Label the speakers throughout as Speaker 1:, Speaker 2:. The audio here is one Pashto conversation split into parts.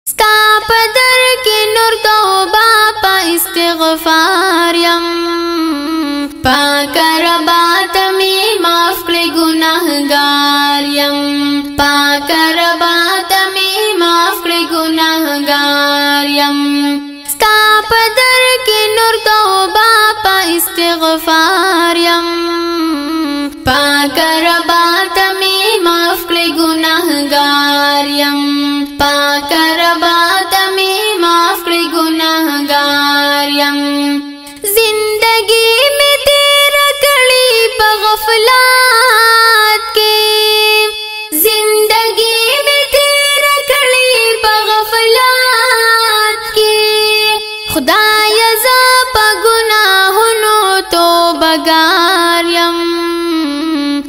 Speaker 1: ستا پدر کی نور توبہ پا استغفار یم پاک ربات می معاف کړي گناہگار یم پاک ربات می معاف کړي گناہگار یم ستا پدر کی نور توبہ پا استغفار یم پاک ربات می معاف کړي گناہگار یم پاک ربات می معاف کړي گناہگار یم زندگی میں تیرا کڑی پا غفلات کے زندگی میں تیرا کڑی پا غفلات کے خدایا زا پا گناہنو توبگار یم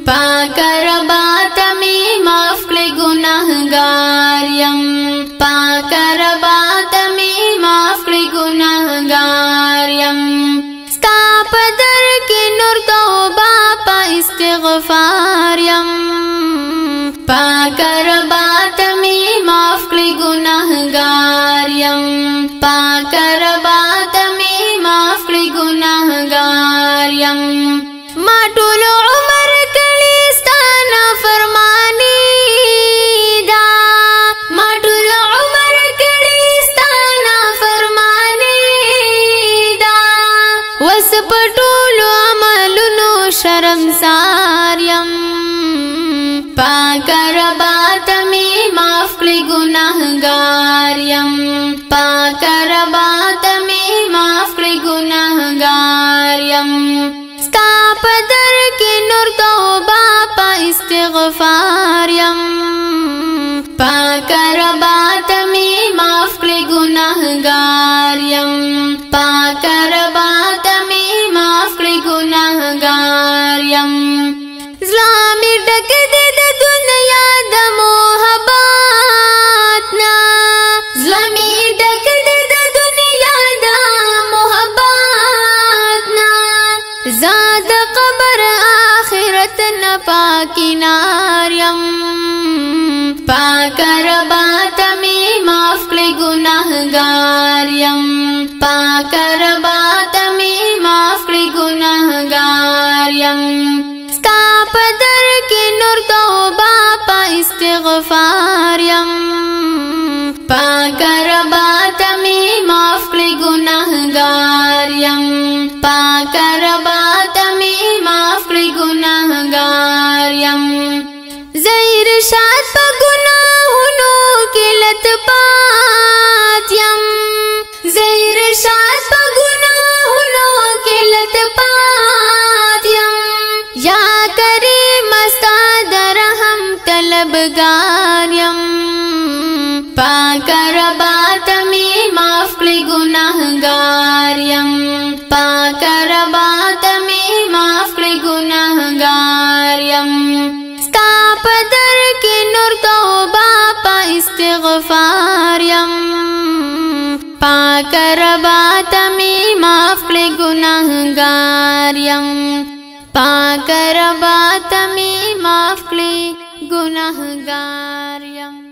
Speaker 1: پاک ربات می معاف کړي گناہگار یم پاک ربات می معاف کړي گناہگار یم ستا پدر کی نور توبہ پا استغفار یم پاک ربات می معاف کړي گناہگار یم پاک ربات می معاف کړي گناہگار یم ما ټول عمر کړي ستا نافرمانی دا ما ټول عمر کړي ستا نافرمانی دا وس پټول عملونو شرمسار یم پاک ربات می معاف کړي گناہگار یم پاک ربات می معاف کړي گناہگار یم ستا پدر کی نور توبہ پا استغفار یم پاک ربات می معاف کړي گناہگار یم پاک ربات می معاف کړي گناہگار یم زلامی ډک دې د دنیا د محبت نا زلامی ډک دې د دنیا د محبت نا زاد قبر آخرت نا پاکی نار یم پاک ربات می معاف کړي گناہگار یم پاک ربات می معاف کړي گناہگار یم ستا پدر کی نور توبہ پا استغفار یم پاک ربات می معاف کړي گناہگار یم پاک ربات می معاف کړي گناہگار یم زہر شاد پا گناہونو کی لت پات یم زہر شاد پا گناہونو کی لت پات یم یا کریم ستا درہم طلبگار یم پاک ربات می معاف کړي گناہگار یم پاک ربات می معاف کړي گناہگار یم ستا پدر کی نور توبہ پا استغفار یم پاک ربات می معاف کړي گناہگار یم پاک ربات می معاف کړي گناہگار یم